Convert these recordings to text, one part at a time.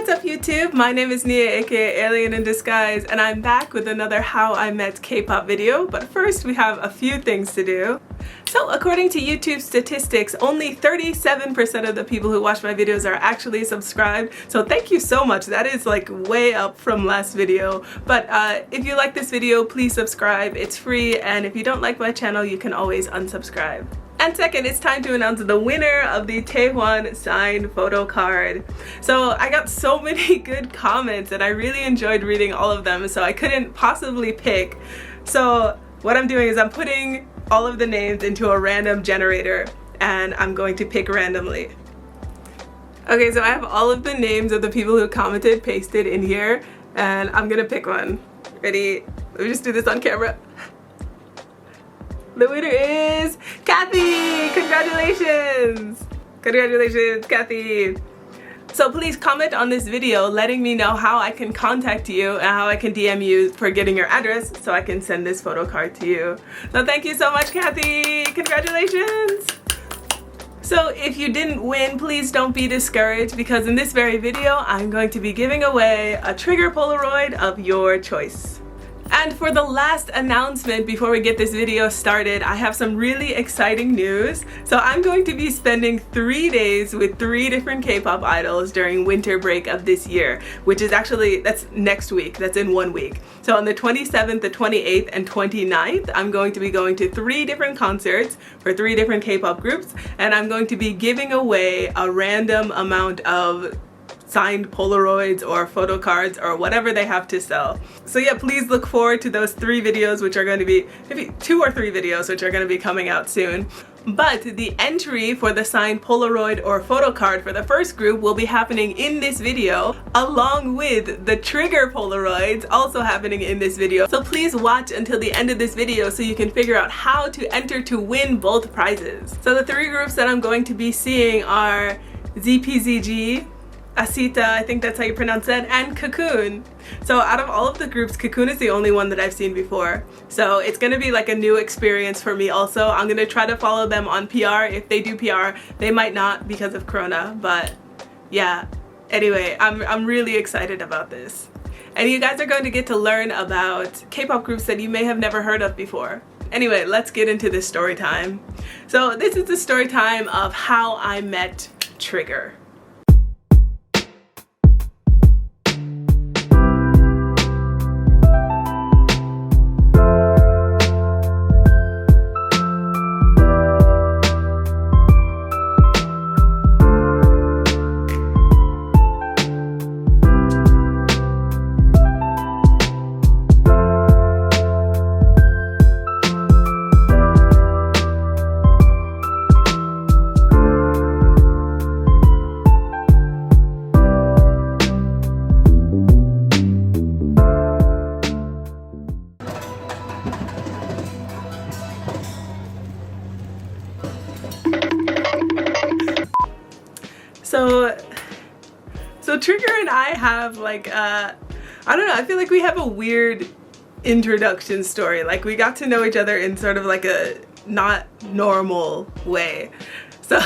What's up YouTube? My name is Nia, aka Alien in Disguise, and I'm back with another How I Met K-Pop video, but first we have a few things to do. So according to YouTube statistics, only 37% of the people who watch my videos are actually subscribed, so thank you so much. That is like way up from last video, but if you like this video, please subscribe. It's free, and if you don't like my channel, you can always unsubscribe. And second, it's time to announce the winner of the Taewon signed photo card. So I got so many good comments and I really enjoyed reading all of them, so I couldn't possibly pick. So what I'm doing is I'm putting all of the names into a random generator and I'm going to pick randomly. Okay, so I have all of the names of the people who commented pasted in here and I'm gonna pick one. Ready? Let me just do this on camera. The winner is Kathy! Congratulations! Congratulations, Kathy! So please comment on this video letting me know how I can contact you and how I can DM you for getting your address so I can send this photo card to you. So thank you so much, Kathy! Congratulations! So if you didn't win, please don't be discouraged because in this very video, I'm going to be giving away a trigger Polaroid of your choice. And for the last announcement before we get this video started, I have some really exciting news. So I'm going to be spending 3 days with 3 different K-pop idols during winter break of this year, which is actually, that's next week, that's in 1 week. So on the 27th, the 28th, and 29th, I'm going to be going to 3 different concerts for 3 different K-pop groups, and I'm going to be giving away a random amount of signed Polaroids or photo cards or whatever they have to sell. So yeah, please look forward to those 3 videos, which are going to be maybe 2 or 3 videos which are going to be coming out soon. But the entry for the signed Polaroid or photo card for the first group will be happening in this video, along with the trigger Polaroids also happening in this video. So please watch until the end of this video so you can figure out how to enter to win both prizes. So the 3 groups that I'm going to be seeing are ZPZG, Asita, I think that's how you pronounce that, and Cocoon. So out of all of the groups, Cocoon is the only one that I've seen before. So it's gonna be like a new experience for me also. I'm gonna try to follow them on PR. If they do PR, they might not because of Corona, but yeah. Anyway, I'm really excited about this. And you guys are going to get to learn about K-pop groups that you may have never heard of before. Anyway, let's get into this story time. So this is the story time of how I met Trigger. So Trigger and I have like I don't know, I feel like we have a weird introduction story. Like we got to know each other in sort of like a not normal way. So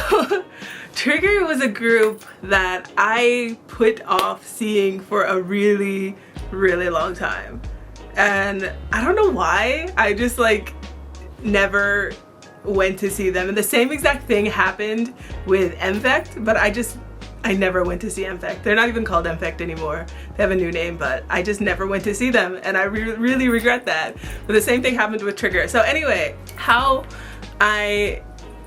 Trigger was a group that I put off seeing for a really long time. And I don't know why, I just like never went to see them. And the same exact thing happened with Mfect, but I never went to see Mfect. They're not even called Mfect anymore. They have a new name, but I just never went to see them, and I really regret that. But the same thing happened with Trigger. So anyway, how I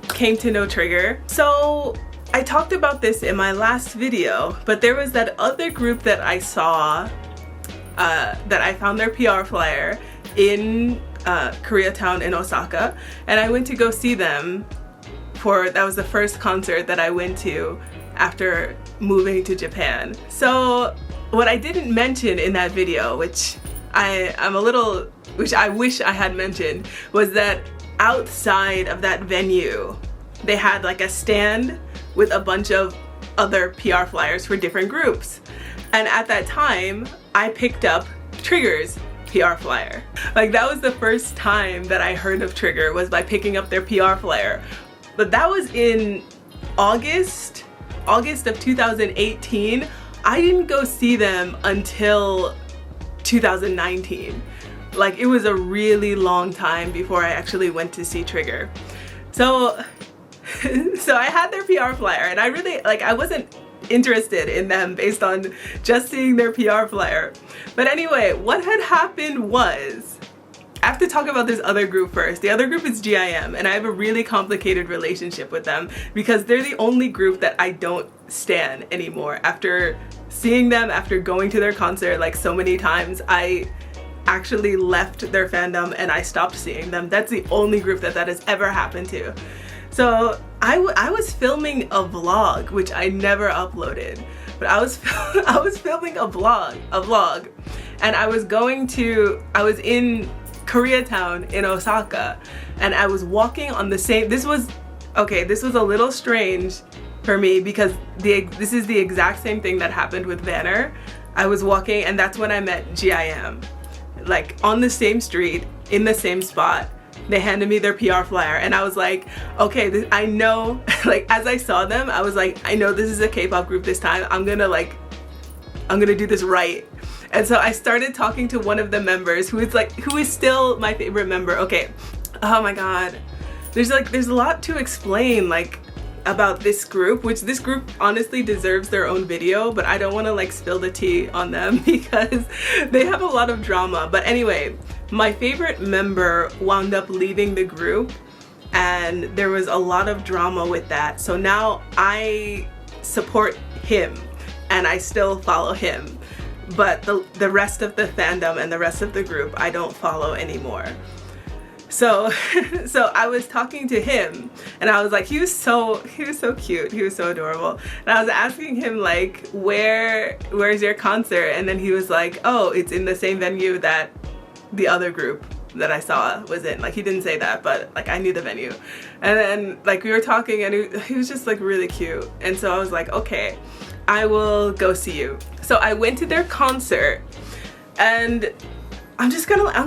came to know Trigger. So I talked about this in my last video, but there was that other group that I saw, that I found their PR flyer in Koreatown in Osaka, and I went to go see them that was the first concert that I went to after moving to Japan. So what I didn't mention in that video, which I wish I had mentioned, was that outside of that venue they had like a stand with a bunch of other PR flyers for different groups, and at that time I picked up Trigger's PR flyer. Like that was the first time that I heard of Trigger, was by picking up their PR flyer. But that was in August of 2018. I didn't go see them until 2019. Like, it was a really long time before I actually went to see Trigger. So I had their PR flyer, and I really, like, I wasn't interested in them based on just seeing their PR flyer. But anyway, what had happened was, I have to talk about this other group first. The other group is GIM, and I have a really complicated relationship with them because they're the only group that I don't stan anymore. After seeing them, after going to their concert like so many times, I actually left their fandom and I stopped seeing them. That's the only group that has ever happened to. So I was filming a vlog, which I never uploaded, but I was filming a vlog, and I was in Koreatown in Osaka, and I was walking on the same, this was a little strange for me because this is the exact same thing that happened with Vanner. I was walking, and that's when I met GIM. Like, on the same street, in the same spot. They handed me their PR flyer, and I was like, okay, I know, like, as I saw them, I was like, I know this is a K-pop group this time. I'm gonna do this right. And so I started talking to one of the members who is still my favorite member. Okay, oh my god. There's a lot to explain, like, about this group, which this group honestly deserves their own video, but I don't want to like spill the tea on them because they have a lot of drama. But anyway, my favorite member wound up leaving the group, and there was a lot of drama with that. So now I support him and I still follow him, but the rest of the fandom and the rest of the group I don't follow anymore. So I was talking to him, and I was like, he was so cute, he was so adorable, and I was asking him like, where's your concert? And then he was like, oh, it's in the same venue that the other group that I saw was in. Like, he didn't say that, but like I knew the venue. And then like we were talking, and he was just like really cute, and so I was like, okay, I will go see you. So I went to their concert, and I'm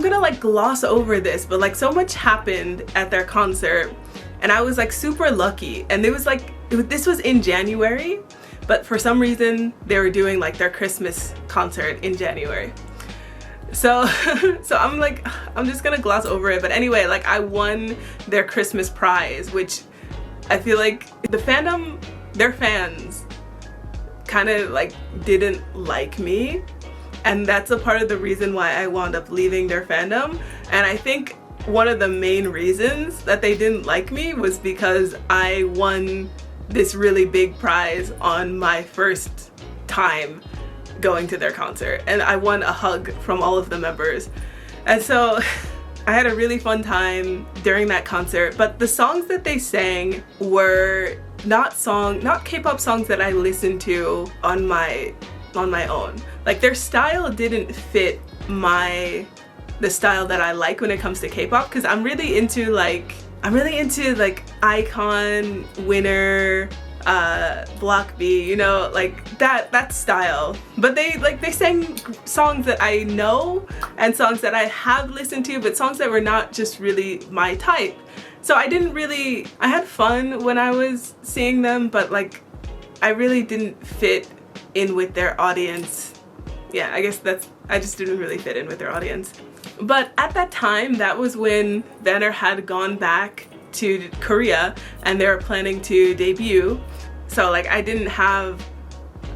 gonna like gloss over this, but like so much happened at their concert, and I was like super lucky. And it was like, this was in January, but for some reason they were doing like their Christmas concert in January. So I'm just gonna gloss over it. But anyway, like I won their Christmas prize, which I feel like the fandom, their fans kind of like didn't like me. And that's a part of the reason why I wound up leaving their fandom. And I think one of the main reasons that they didn't like me was because I won this really big prize on my first time going to their concert. And I won a hug from all of the members. And so I had a really fun time during that concert. But the songs that they sang were not K-pop songs that I listened to on my own. Like, their style didn't fit the style that I like when it comes to K-pop, because I'm really into like Icon, Winner, Block B, you know, like that style. But they sang songs that I know and songs that I have listened to, but songs that were not just really my type. So I had fun when I was seeing them, but like I really didn't fit in with their audience. Yeah, I guess I just didn't really fit in with their audience. But at that time, that was when Vanner had gone back to Korea and they were planning to debut. So like I didn't have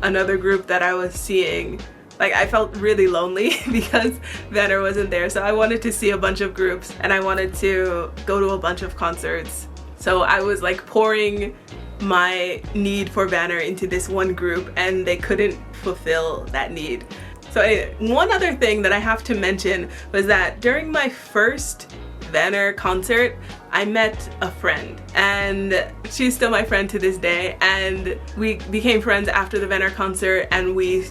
another group that I was seeing. Like, I felt really lonely because Vanner wasn't there. So I wanted to see a bunch of groups and I wanted to go to a bunch of concerts. So I was like pouring my need for Vanner into this one group, and they couldn't fulfill that need. So anyway, one other thing that I have to mention was that during my first Vanner concert, I met a friend, and she's still my friend to this day, and we became friends after the Vanner concert, and we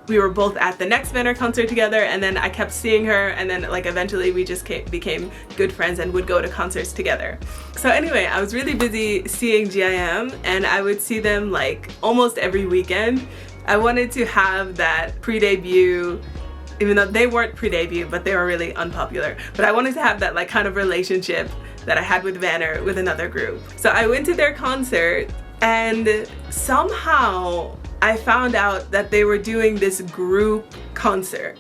were both at the next Vanner concert together, and then I kept seeing her, and then like eventually we just became good friends and would go to concerts together. So anyway, I was really busy seeing GIM, and I would see them like almost every weekend. I wanted to have that pre-debut, even though they weren't pre-debut, but they were really unpopular. But I wanted to have that like kind of relationship that I had with Vanner with another group. So I went to their concert, and somehow I found out that they were doing this group concert.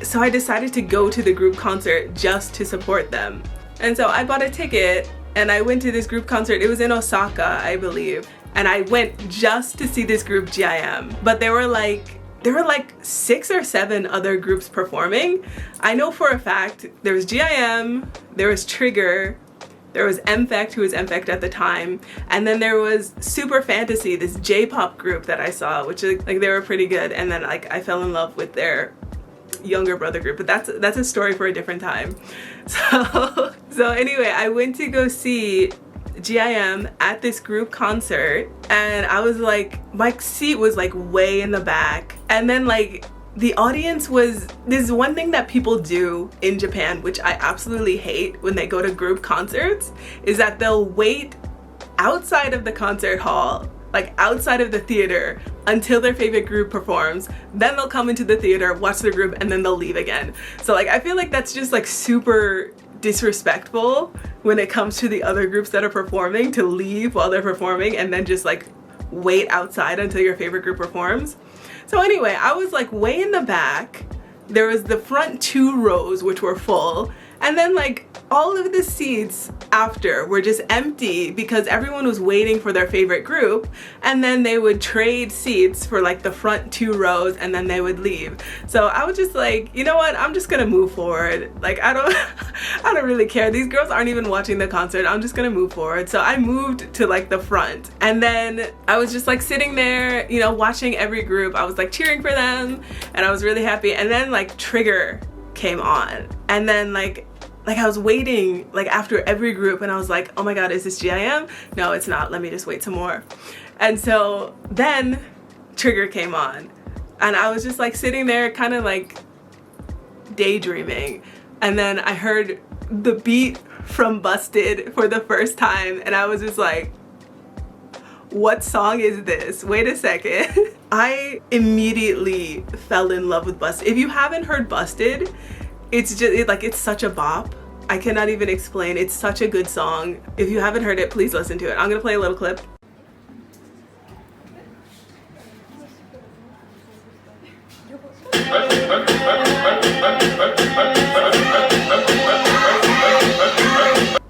So I decided to go to the group concert just to support them. And so I bought a ticket and I went to this group concert. It was in Osaka, I believe. And I went just to see this group GIM. But there were like 6 or 7 other groups performing. I know for a fact there was GIM, there was Trigger, there was Mfect, who was Mfect at the time, and then there was Super Fantasy, this J-pop group that I saw, which like they were pretty good, and then like I fell in love with their younger brother group, but that's a story for a different time. So anyway, I went to go see GIM at this group concert, and I was like, my seat was like way in the back, and then like the audience was, this is one thing that people do in Japan, which I absolutely hate when they go to group concerts, is that they'll wait outside of the concert hall, like outside of the theater, until their favorite group performs. Then they'll come into the theater, watch the group, and then they'll leave again. So like I feel like that's just like super disrespectful when it comes to the other groups that are performing, to leave while they're performing and then just like wait outside until your favorite group performs. So anyway, I was like way in the back. There was the front 2 rows which were full, and then like all of the seats after were just empty because everyone was waiting for their favorite group, and then they would trade seats for like the front 2 rows and then they would leave. So I was just like, you know what, I'm just gonna move forward. Like I don't really care. These girls aren't even watching the concert. I'm just gonna move forward. So I moved to like the front, and then I was just like sitting there, you know, watching every group. I was like cheering for them and I was really happy. And then like Trigger came on, and then like I was waiting like after every group, and I was like, oh my god, is this GIM? No, it's not. Let me just wait some more. And so then Trigger came on, and I was just like sitting there kind of like daydreaming, and then I heard the beat from Busted for the first time, and I was just like, what song is this? Wait a second. I immediately fell in love with Busted. If you haven't heard Busted, it's just it's such a bop. I cannot even explain. It's such a good song. If you haven't heard it, please listen to it. I'm gonna play a little clip.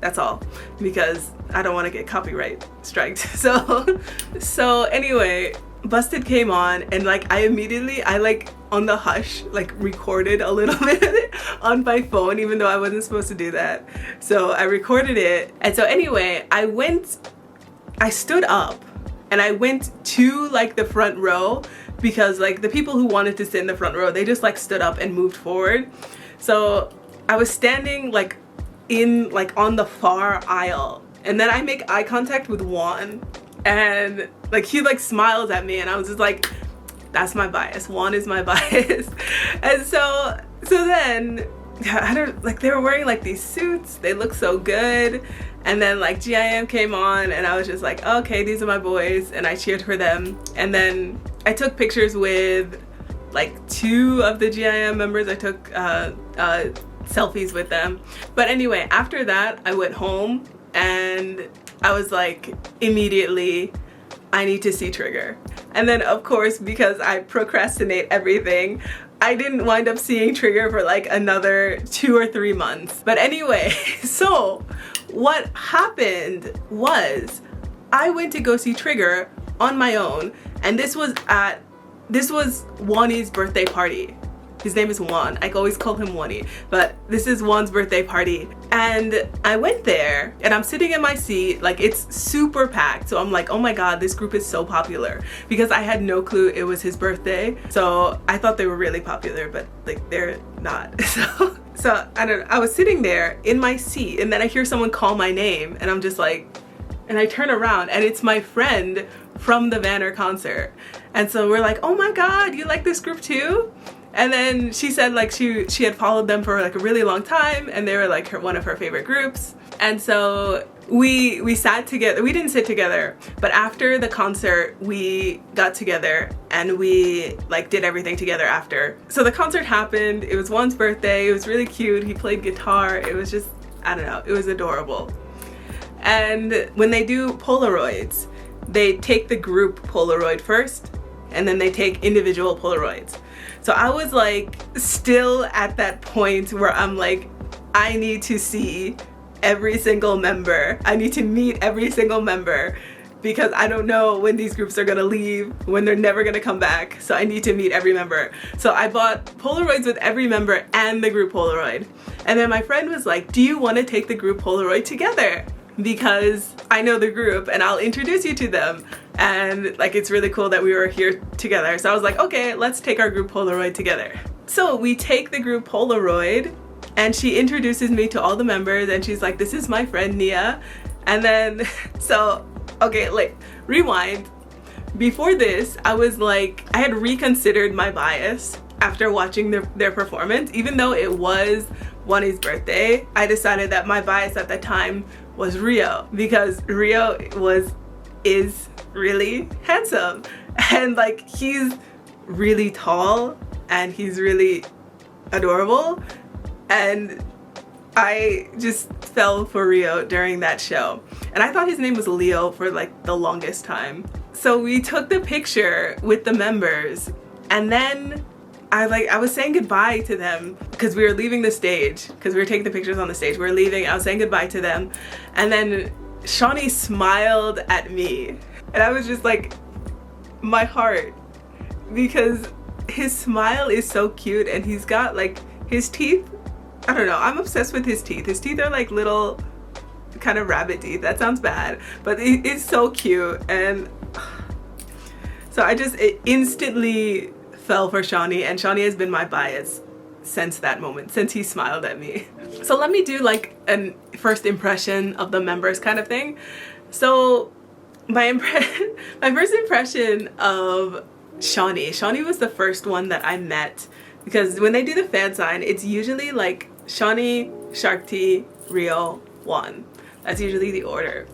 That's all, because I don't want to get copyright striked. So anyway, Busted came on, and like I like on the hush like recorded a little bit on my phone, even though I wasn't supposed to do that. So I recorded it, and so anyway, I stood up and I went to like the front row, because like the people who wanted to sit in the front row, they just like stood up and moved forward. So I was standing like on the far aisle, and then I make eye contact with Juan, and like he like smiles at me, and I was just like, that's my bias. Juan is my bias. And so then I don't, like, they were wearing like these suits, they look so good, and then like GIM came on, and I was just like, okay, these are my boys, and I cheered for them. And then I took pictures with like 2 of the GIM members. I took selfies with them. But anyway, after that I went home, and I was like, immediately, I need to see Trigger. And then of course, because I procrastinate everything, I didn't wind up seeing Trigger for like another 2 or 3 months. But anyway, so what happened was I went to go see Trigger on my own, and this was Wani's birthday party. His name is Juan. I always call him Wani, but this is Juan's birthday party. And I went there, and I'm sitting in my seat, like it's super packed. So I'm like, oh my god, this group is so popular, because I had no clue it was his birthday. So I thought they were really popular, but like they're not. So I don't know. I was sitting there in my seat, and then I hear someone call my name, and I'm just like, and I turn around, and it's my friend from the Vanner concert. And so we're like, oh my god, you like this group too? And then she said like she had followed them for like a really long time, and they were like one of her favorite groups. And so we sat together. We didn't sit together, but after the concert we got together, and we like did everything together after. So the concert happened. It was Juan's birthday. It was really cute. He played guitar. It was just, I don't know, it was adorable. And when they do Polaroids, they take the group Polaroid first, and then they take individual Polaroids. So I was like still at that point where I'm like, I need to see every single member. I need to meet every single member because I don't know when these groups are gonna leave, when they're never gonna come back. So I need to meet every member. So I bought Polaroids with every member and the group Polaroid. And then my friend was like, do you wanna take the group Polaroid together? Because I know the group and I'll introduce you to them. And like, it's really cool that we were here together. So I was like, okay, let's take our group Polaroid together. So we take the group Polaroid and she introduces me to all the members and she's like, this is my friend Nia. And then, so, okay, like, rewind. Before this, I was like, I had reconsidered my bias after watching their performance. Even though it was Wonnie's birthday, I decided that my bias at the time was Rio, because Rio is really handsome and like he's really tall and he's really adorable, and I just fell for Rio during that show. And I thought his name was Leo for like the longest time. So we took the picture with the members, and then I was saying goodbye to them because we were leaving the stage, because we were taking the pictures on the stage. We were leaving, I was saying goodbye to them. And then Shawnee smiled at me. And I was just like, my heart, because his smile is so cute and he's got like his teeth. I don't know, I'm obsessed with his teeth. His teeth are like little kind of rabbit teeth. That sounds bad, but it's so cute. And so I just instantly fell for Shawnee, and Shawnee has been my bias since that moment, since he smiled at me. So let me do like a first impression of the members kind of thing. So my first impression of Shawnee was the first one that I met, because when they do the fan sign, it's usually like Shawnee, Shark-T, Rio, Juan. That's usually the order.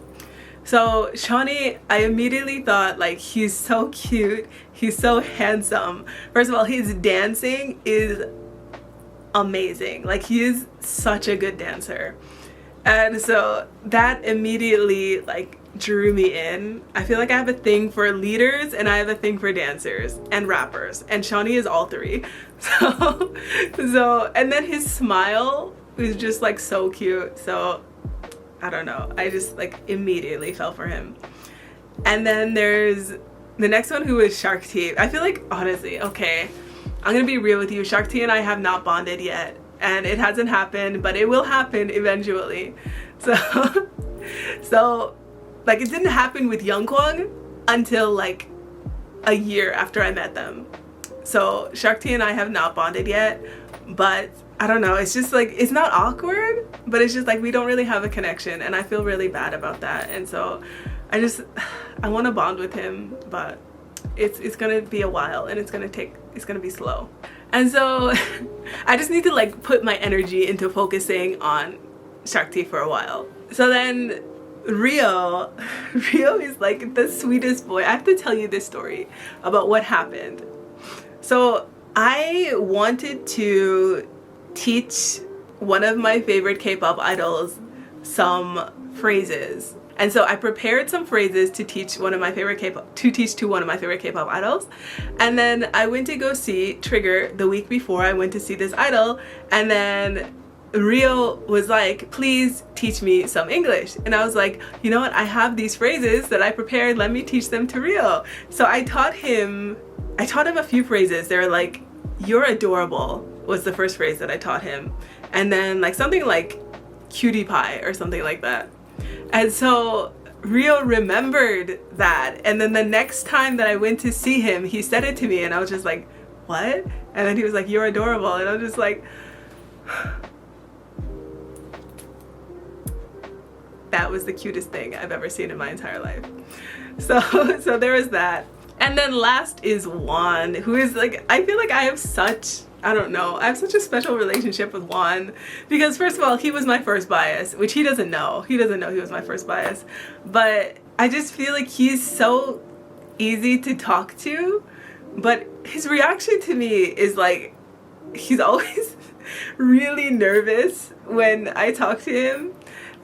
So Shawnee, I immediately thought like, he's so cute, he's so handsome. First of all, his dancing is amazing. Like, he is such a good dancer. And so that immediately like drew me in. I feel like I have a thing for leaders and I have a thing for dancers and rappers, and Shawnee is all three. So and then his smile was just like so cute. So I don't know, I just like immediately fell for him. And then there's the next one, who is Shark-T. I feel like, honestly, okay, I'm gonna be real with you, Shark-T and I have not bonded yet, and it hasn't happened, but it will happen eventually. So like, it didn't happen with Youngkwang until like a year after I met them. So Shark-T and I have not bonded yet, but I don't know, it's just like, it's not awkward, but it's just like we don't really have a connection, and I feel really bad about that. And so I want to bond with him, but it's gonna be a while, and it's gonna be slow. And so I just need to like put my energy into focusing on Shark-T for a while. So then Rio is like the sweetest boy. I have to tell you this story about what happened. So I wanted to teach one of my favorite K-pop idols some phrases, and so I prepared some phrases to teach to one of my favorite K-pop idols. And then I went to go see Trigger the week before I went to see this idol, and then Rio was like, please teach me some English. And I was like, you know what, I have these phrases that I prepared, let me teach them to Rio. So I taught him a few phrases. They were like, you're adorable was the first phrase that I taught him, and then like something like cutie pie or something like that. And so Rio remembered that, and then the next time that I went to see him, he said it to me, and I was just like, what? And then he was like, you're adorable. And I was just like, that was the cutest thing I've ever seen in my entire life. So there was that. And then last is Juan, who is like, I feel like I have such a special relationship with Juan, because first of all, he was my first bias, which he doesn't know. He doesn't know he was my first bias. But I just feel like he's so easy to talk to, but his reaction to me is like, he's always really nervous when I talk to him.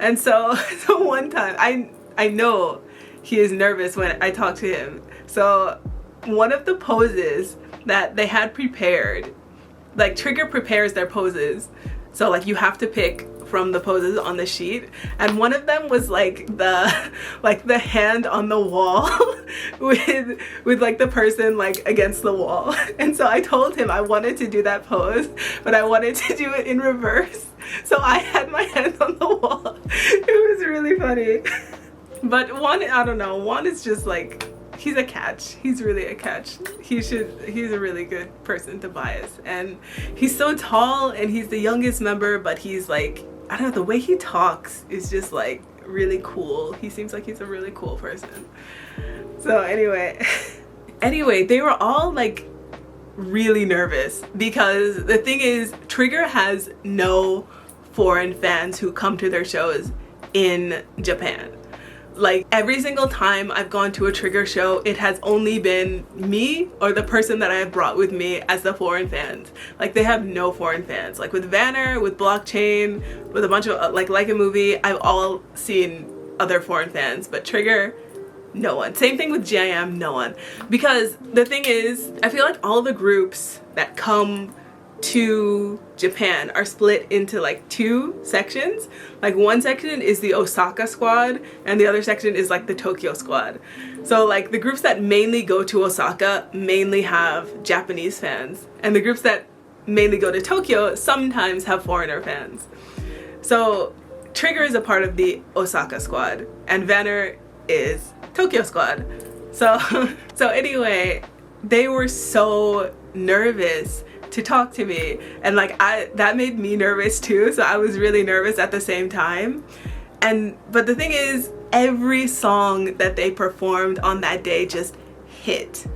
And so one time, I know he is nervous when I talk to him. So one of the poses that they had prepared, like Trigger prepares their poses, so like you have to pick from the poses on the sheet, and one of them was like the hand on the wall with like the person like against the wall. And so I told him I wanted to do that pose, but I wanted to do it in reverse, so I had my hand on the wall. It was really funny. But Juan, I don't know, Juan is just like, he's a catch. He's really a catch. He's a really good person to bias, and he's so tall, and he's the youngest member, but he's like, I don't know, the way he talks is just like really cool. He seems like he's a really cool person. So anyway, they were all like really nervous because the thing is, Trigger has no foreign fans who come to their shows in Japan. Like every single time I've gone to a Trigger show, it has only been me or the person that I have brought with me as the foreign fans. Like they have no foreign fans. Like with Vanner, with Blockchain, with a bunch of like a movie, I've all seen other foreign fans, but Trigger, no one. Same thing with GIM, no one. Because the thing is, I feel like all the groups that come to Japan are split into like two sections. Like one section is the Osaka squad and the other section is like the Tokyo squad. So like the groups that mainly go to Osaka mainly have Japanese fans, and the groups that mainly go to Tokyo sometimes have foreigner fans. So Trigger is a part of the Osaka squad and Vanner is Tokyo squad. So anyway, they were so nervous to talk to me, and like that made me nervous too, so I was really nervous at the same time. But the thing is, every song that they performed on that day just hit.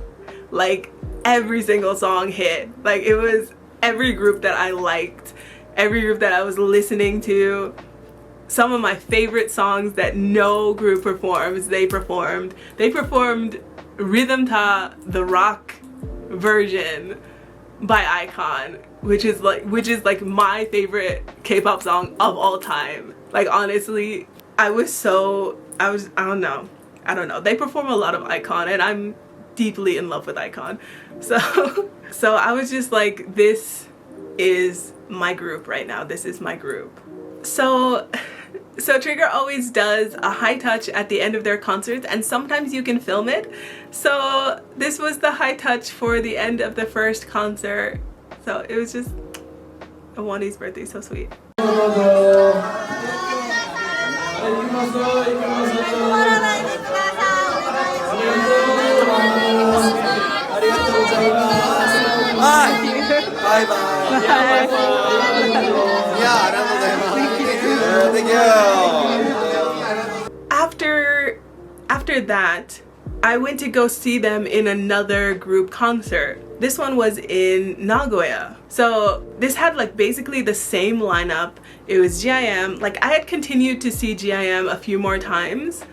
Like every single song hit. Like it was every group that I liked, every group that I was listening to. Some of my favorite songs that no group performs, they performed. They performed Rhythm Ta, the rock version by iKON, which is like my favorite K-pop song of all time. Like honestly, I don't know. They perform a lot of iKON and I'm deeply in love with iKON. So I was just like, this is my group right now. This is my group. So Trigger always does a high touch at the end of their concerts, and sometimes you can film it. So this was the high touch for the end of the first concert. So it was just Wani's birthday, so sweet. Bye bye. Thank you. After that, I went to go see them in another group concert. This one was in Nagoya. So this had like basically the same lineup. It was GIM. Like I had continued to see GIM a few more times.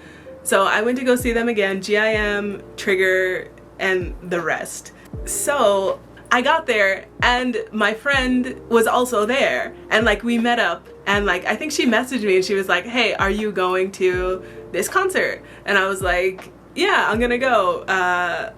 So I went to go see them again, GIM, Trigger, and the rest. So I got there and my friend was also there, and like we met up, and like I think she messaged me and she was like, hey, are you going to this concert? And I was like, yeah, I'm gonna go.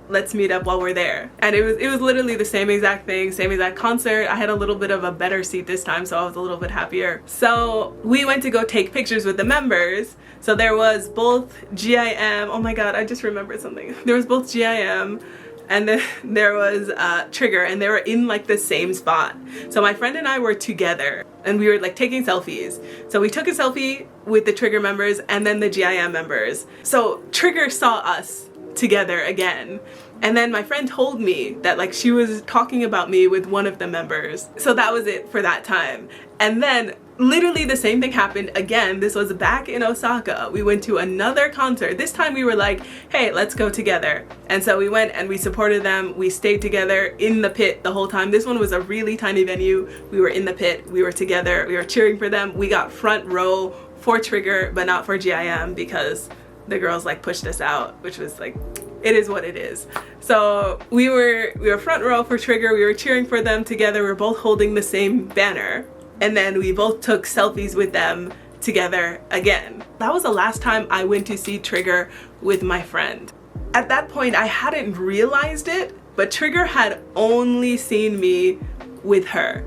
Let's meet up while we're there. And it was literally the same exact thing, same exact concert. I had a little bit of a better seat this time, so I was a little bit happier. So we went to go take pictures with the members. So there was both GIM, oh my god, I just remembered something. There was both GIM, and then there was Trigger, and they were in like the same spot. So my friend and I were together and we were like taking selfies. So we took a selfie with the Trigger members and then the GIM members. So Trigger saw us together again. And then my friend told me that like she was talking about me with one of the members. So that was it for that time. And then literally the same thing happened again. This was back in Osaka. We went to another concert. This time we were like, hey, let's go together. And so we went and we supported them. We stayed together in the pit the whole time. This one was a really tiny venue. We were in the pit. We were together. We were cheering for them. We got front row for Trigger, but not for GIM because the girls like pushed us out, which was like, it is what it is. So we were front row for Trigger. We were cheering for them together. We were both holding the same banner. And then we both took selfies with them together again. That was the last time I went to see Trigger with my friend. At that point, I hadn't realized it, but Trigger had only seen me with her.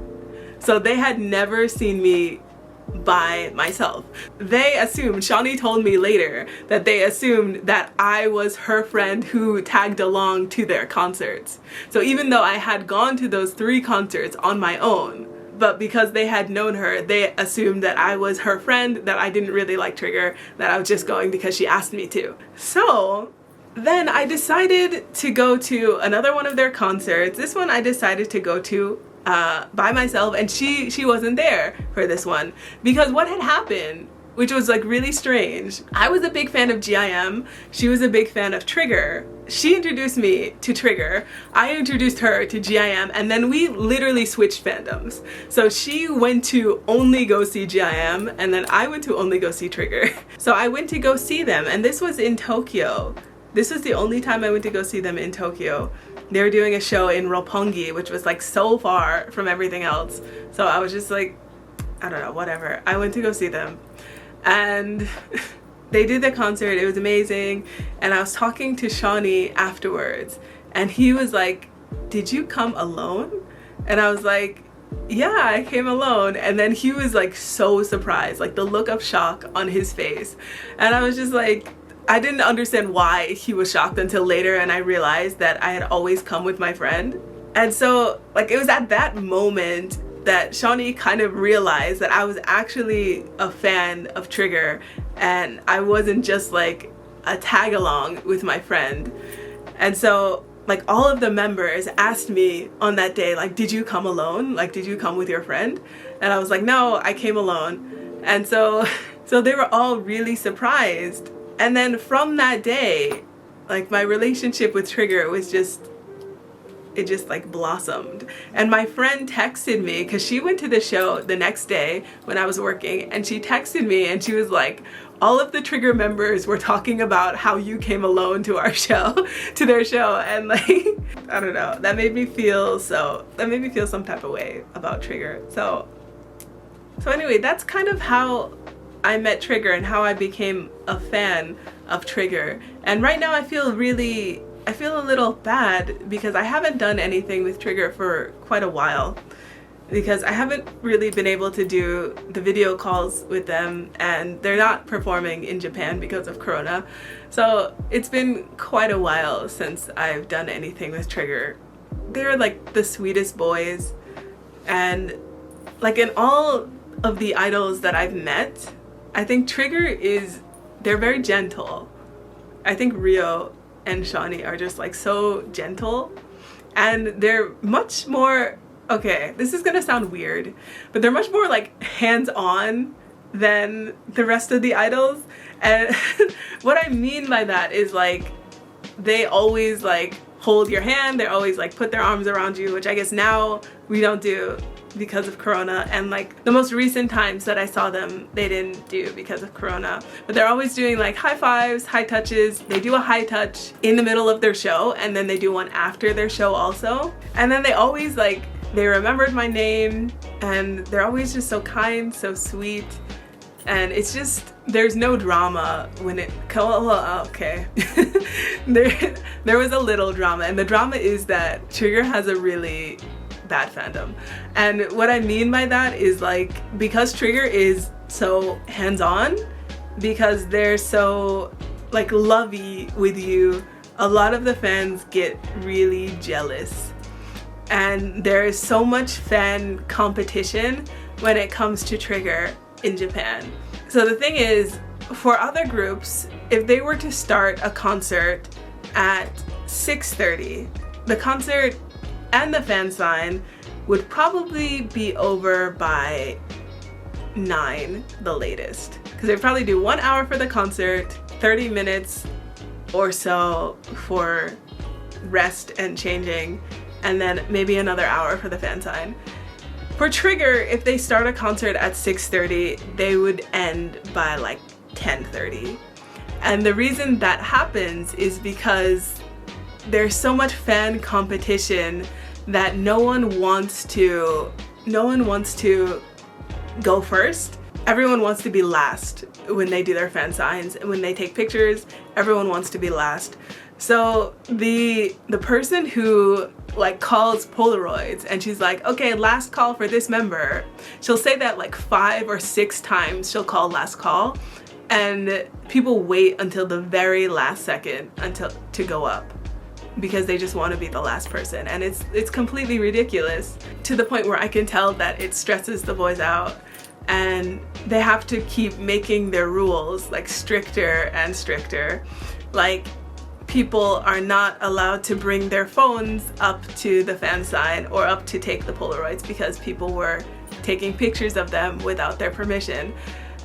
So they had never seen me by myself. They assumed, Shawnee told me later, that they assumed that I was her friend who tagged along to their concerts. So even though I had gone to those 3 concerts on my own, but because they had known her, they assumed that I was her friend, that I didn't really like Trigger, that I was just going because she asked me to. So then I decided to go to another one of their concerts. This one I decided to go to by myself, and she wasn't there for this one, because what had happened, which was like really strange, I was a big fan of GIM, she was a big fan of Trigger. She introduced me to Trigger, I introduced her to GIM, and then we literally switched fandoms. So she went to only go see GIM, and then I went to only go see Trigger. So I went to go see them, and this was in Tokyo. This was the only time I went to go see them in Tokyo. They were doing a show in Roppongi, which was like so far from everything else. So I was just like, I don't know, whatever. I went to go see them. And they did the concert, it was amazing. And I was talking to Shawnee afterwards, and he was like, "Did you come alone?" And I was like, "Yeah, I came alone." And then he was like so surprised, like the look of shock on his face. And I was just like, I didn't understand why he was shocked until later, and I realized that I had always come with my friend. And so like it was at that moment that Shawnee kind of realized that I was actually a fan of Trigger, and I wasn't just like a tag along with my friend. And so like all of the members asked me on that day, like, "Did you come alone? Like, did you come with your friend?" And I was like, "No, I came alone." And so they were all really surprised. And then from that day, like my relationship with Trigger was just like blossomed. And my friend texted me, because she went to the show the next day when I was working, and she texted me and she was like, "All of the Trigger members were talking about how you came alone to our show," to their show. And like, I don't know, that made me feel some type of way about Trigger. So anyway, that's kind of how I met Trigger and how I became a fan of Trigger. And right now I feel a little bad because I haven't done anything with Trigger for quite a while, because I haven't really been able to do the video calls with them, and they're not performing in Japan because of Corona. So it's been quite a while since I've done anything with Trigger. They're like the sweetest boys, and like in all of the idols that I've met, I think they're very gentle. I think Rio and Shawnee are just like so gentle, and they're much more, okay, this is gonna sound weird, but they're much more like hands-on than the rest of the idols. And what I mean by that is like they always like hold your hand, they're always like put their arms around you, which I guess now we don't do because of Corona. And like the most recent times that I saw them, they didn't do because of Corona, but they're always doing like high fives, high touches. They do a high touch in the middle of their show, and then they do one after their show also. And then they always like, they remembered my name, and they're always just so kind, so sweet. And it's just, there's no drama when it, okay. there was a little drama, and the drama is that Trigger has a really bad fandom. And what I mean by that is like, because Trigger is so hands-on, because they're so like lovey with you, a lot of the fans get really jealous. And there is so much fan competition when it comes to Trigger in Japan. So the thing is, for other groups, if they were to start a concert at 6:30, the concert and the fan sign would probably be over by 9, the latest. Because they'd probably do 1 hour for the concert, 30 minutes or so for rest and changing, and then maybe another hour for the fan sign. For Trigger, if they start a concert at 6:30, they would end by like 10:30. And the reason that happens is because there's so much fan competition that no one wants to go first. everyone wants to be last when they do their fan signs. When they take pictures, everyone wants to be last. So the person who like calls Polaroids and she's like, okay, last call for this member, she'll say that like 5 or 6 times. She'll call last call, and people wait until the very last second to go up because they just want to be the last person, and it's completely ridiculous, to the point where I can tell that it stresses the boys out, and they have to keep making their rules like stricter and stricter. Like, people are not allowed to bring their phones up to the fan sign or up to take the Polaroids because people were taking pictures of them without their permission.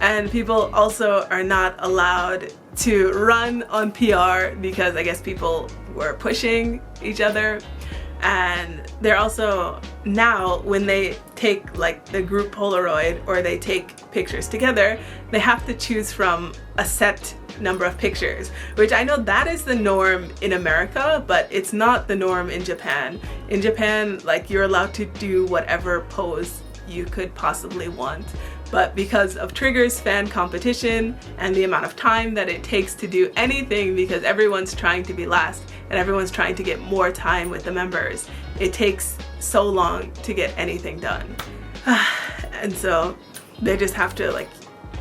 And people also are not allowed to run on PR because I guess people were pushing each other. And they're also, now when they take like the group Polaroid or they take pictures together, they have to choose from a set number of pictures, which I know that is the norm in America, but it's not the norm in Japan. In Japan, like, you're allowed to do whatever pose you could possibly want. But because of Trigger's fan competition and the amount of time that it takes to do anything, because everyone's trying to be last and everyone's trying to get more time with the members, it takes so long to get anything done. And so they just have to, like,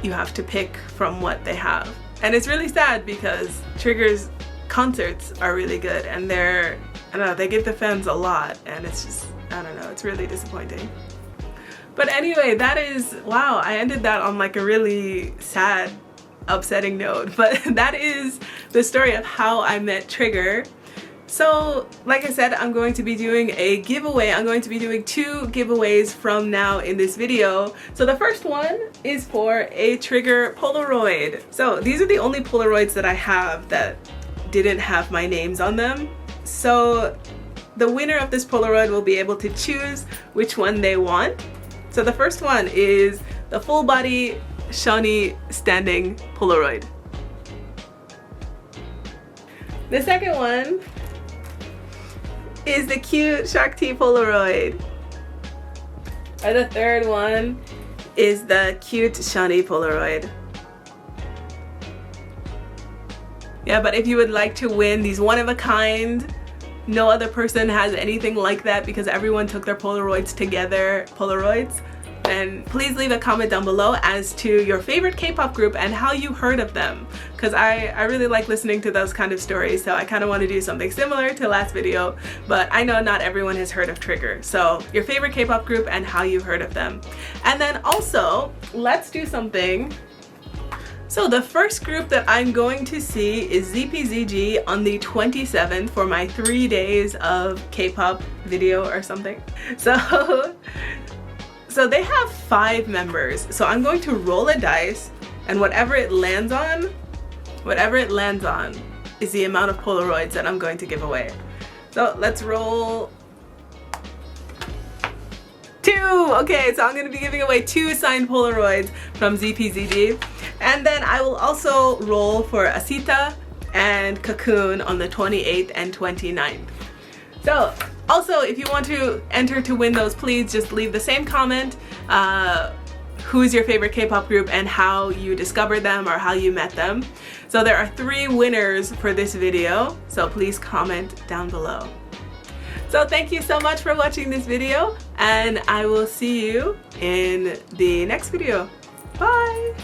you have to pick from what they have. And it's really sad because Trigger's concerts are really good, and I don't know, they give the fans a lot, and it's just, I don't know, it's really disappointing. But anyway, that is, wow, I ended that on like a really sad, upsetting note, but that is the story of how I met Trigger. So, like I said, I'm going to be doing a giveaway. I'm going to be doing 2 giveaways from now in this video. So the first one is for a Trigger Polaroid. So these are the only Polaroids that I have that didn't have my names on them. So the winner of this Polaroid will be able to choose which one they want. So the first one is the full body Shawnee standing Polaroid. The second one is the cute Shakti Polaroid. Or the third one is the cute Shawnee Polaroid. Yeah, but if you would like to win these one-of-a-kind, no other person has anything like that because everyone took their Polaroids together, then please leave a comment down below as to your favorite K-pop group and how you heard of them, because I really like listening to those kind of stories, so I kind of want to do something similar to last video, but I know not everyone has heard of Trigger. So your favorite K-pop group and how you heard of them. And then also, let's do something. So the first group that I'm going to see is ZPZG on the 27th for my 3 days of K-pop video or something. So they have 5 members. So I'm going to roll a dice, and whatever it lands on is the amount of Polaroids that I'm going to give away. So let's roll 2. Okay, so I'm going to be giving away 2 signed Polaroids from ZPZG. And then I will also roll for Asita and Cocoon on the 28th and 29th. So also, if you want to enter to win those, please just leave the same comment, who's your favorite K-pop group and how you discovered them or how you met them. So there are 3 winners for this video, so please comment down below. So thank you so much for watching this video, and I will see you in the next video. Bye!